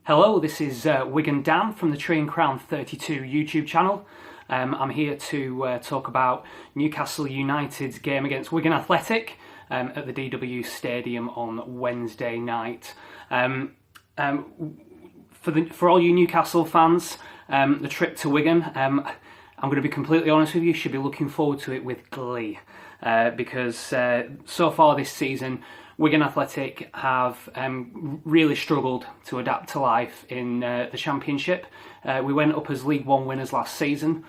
Hello, this is Wigan Dan from the Tree and Crown 32 YouTube channel. I'm here to talk about Newcastle United's game against Wigan Athletic at the DW Stadium on Wednesday night. For all you Newcastle fans, the trip to Wigan, I'm going to be completely honest with you, should be looking forward to it with glee because so far this season Wigan Athletic have really struggled to adapt to life in the Championship. We went up as League One winners last season.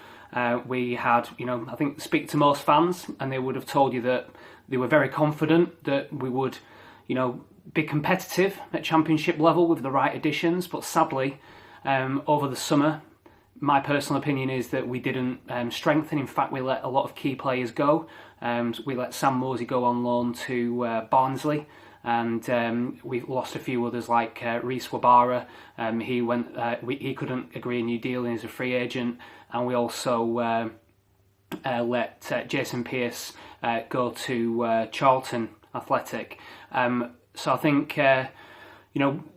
We had, I think, speak to most fans and they would have told you that they were very confident that we would, be competitive at Championship level with the right additions. But sadly, over the summer, my personal opinion is that we didn't strengthen. In fact, we let a lot of key players go. We let Sam Morsey go on loan to Barnsley, and we lost a few others like Reece Wabara. He couldn't agree a new deal and he's a free agent, and we also let Jason Pearce go to Charlton Athletic. So I think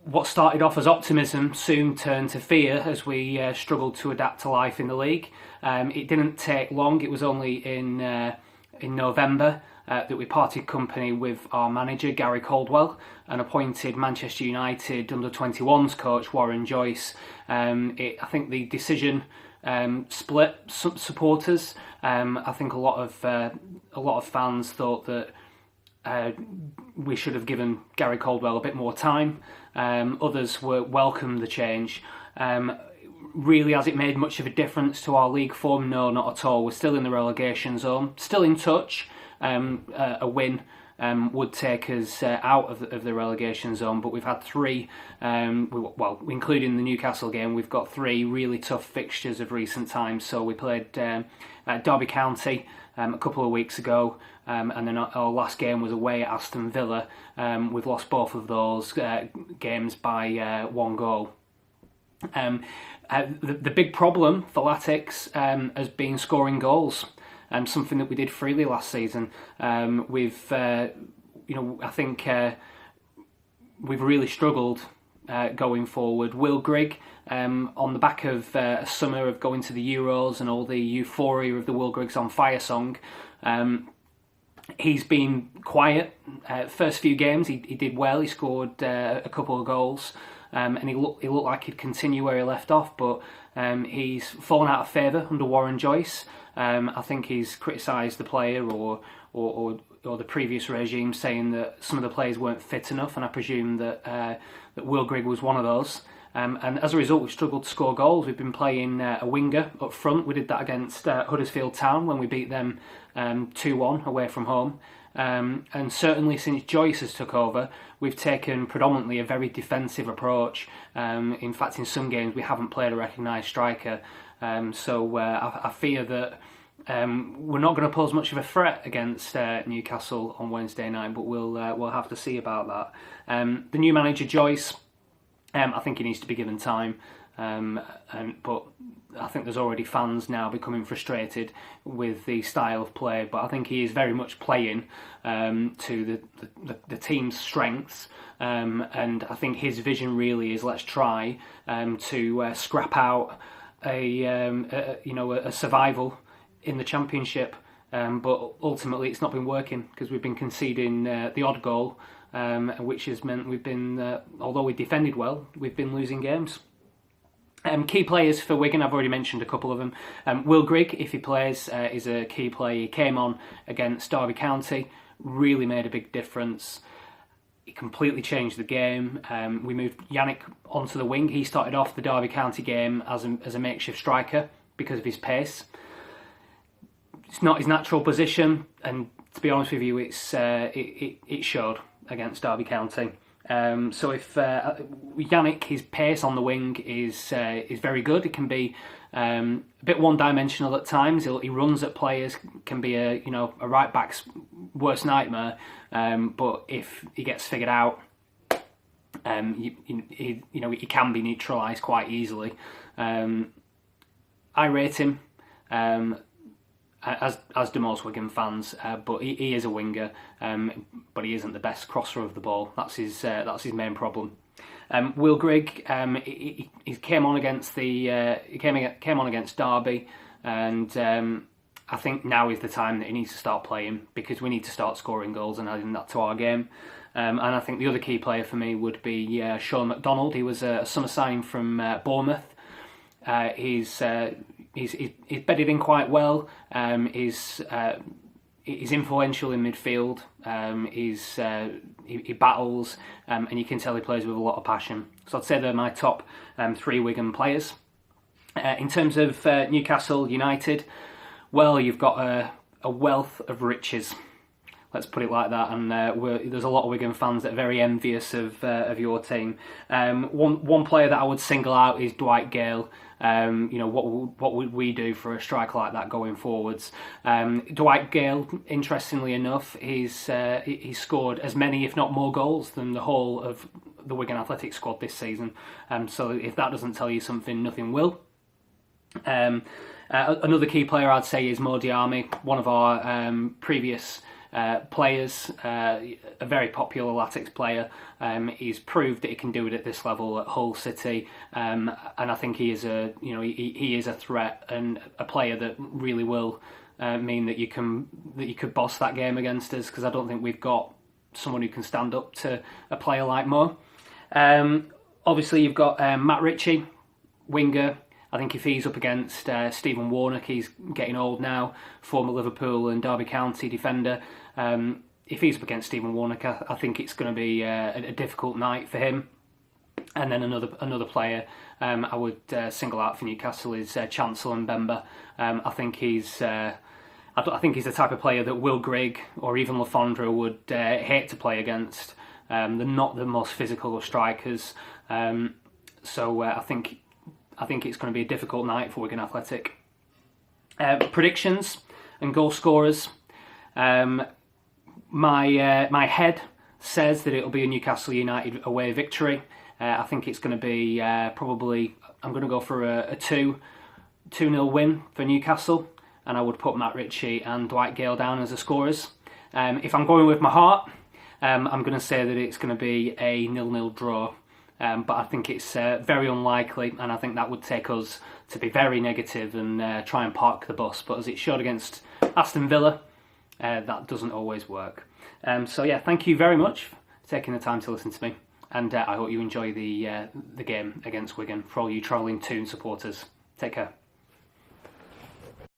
what started off as optimism soon turned to fear as we struggled to adapt to life in the league. It didn't take long. It was only in November that we parted company with our manager Gary Caldwell and appointed Manchester United under-21s coach Warren Joyce. I think the decision split supporters. I think a lot of fans thought that we should have given Gary Caldwell a bit more time. Others welcomed the change. Really, has it made much of a difference to our league form? No, not at all. We're still in the relegation zone, still in touch. A win would take us out of the relegation zone, but we've had three, including the Newcastle game, we've got three really tough fixtures of recent times. So we played Derby County a couple of weeks ago, and then our last game was away at Aston Villa. We've lost both of those games by 1 goal. The big problem for Latics has been scoring goals, something that we did freely last season. I think we've really struggled going forward. Will Grigg, on the back of a summer of going to the Euros and all the euphoria of the Will Griggs on Fire song, he's been quiet. First few games he did well. He scored a couple of goals. And he looked like he'd continue where he left off, but he's fallen out of favour under Warren Joyce. I think he's criticised the player or the previous regime, saying that some of the players weren't fit enough, and I presume that Will Grigg was one of those. And as a result, we've struggled to score goals. We've been playing a winger up front. We did that against Huddersfield Town when we beat them 2-1 away from home. And certainly since Joyce has took over, we've taken predominantly a very defensive approach. In fact, in some games we haven't played a recognised striker. So I fear that we're not going to pose much of a threat against Newcastle on Wednesday night, but we'll have to see about that. The new manager Joyce, I think he needs to be given time. But I think there's already fans now becoming frustrated with the style of play. But I think he is very much playing to the team's strengths, and I think his vision really is let's try to scrap out a survival in the Championship. But ultimately, it's not been working because we've been conceding the odd goal, which has meant we've been, although we defended well, we've been losing games. Key players for Wigan, I've already mentioned a couple of them. Will Grigg, if he plays, is a key player. He came on against Derby County, really made a big difference. He completely changed the game. We moved Yannick onto the wing. He started off the Derby County game as a makeshift striker because of his pace. It's not his natural position, and to be honest with you, it showed against Derby County. So if Yannick, his pace on the wing is very good. It can be a bit one-dimensional at times. He runs at players, can be a right back's worst nightmare. But if he gets figured out, he can be neutralised quite easily. I rate him. As do most Wigan fans, but he is a winger, but he isn't the best crosser of the ball. That's his main problem. Will Grigg, he came on against came on against Derby, and I think now is the time that he needs to start playing, because we need to start scoring goals and adding that to our game. And I think the other key player for me would be Sean McDonald. He was a summer signing from Bournemouth. He's bedded in quite well. He's influential in midfield. He battles, and you can tell he plays with a lot of passion. So I'd say they're my top 3 Wigan players. In terms of Newcastle United, well, you've got a wealth of riches. Let's put it like that, and there's a lot of Wigan fans that are very envious of your team. One player that I would single out is Dwight Gale. What would we do for a striker like that going forwards? Dwight Gale, interestingly enough, he's scored as many, if not more, goals than the whole of the Wigan Athletic squad this season. So if that doesn't tell you something, nothing will. Another key player I'd say is Mo Diarmi, one of our previous players, a very popular Latics player. He's proved that he can do it at this level at Hull City, and I think he is he is a threat and a player that really will mean that you could boss that game against us, because I don't think we've got someone who can stand up to a player like Mo. Obviously, you've got Matt Ritchie, winger. I think if he's up against Stephen Warnock, he's getting old now, former Liverpool and Derby County defender. If he's up against Stephen Warnock, I think it's going to be a difficult night for him. And then another player I would single out for Newcastle is Chancellor Mbemba. I think he's the type of player that Will Grigg or even Forde would hate to play against. They're not the most physical of strikers, so I think it's going to be a difficult night for Wigan Athletic. Predictions and goal scorers. My head says that it'll be a Newcastle United away victory. I think it's going to be probably, I'm going to go for a 2-0 win for Newcastle, and I would put Matt Ritchie and Dwight Gale down as the scorers. If I'm going with my heart, I'm going to say that it's going to be a 0-0 draw. But I think it's very unlikely, and I think that would take us to be very negative and try and park the bus. But as it showed against Aston Villa, that doesn't always work. So yeah, thank you very much for taking the time to listen to me, and I hope you enjoy the game against Wigan. For all you travelling Toon supporters, take care.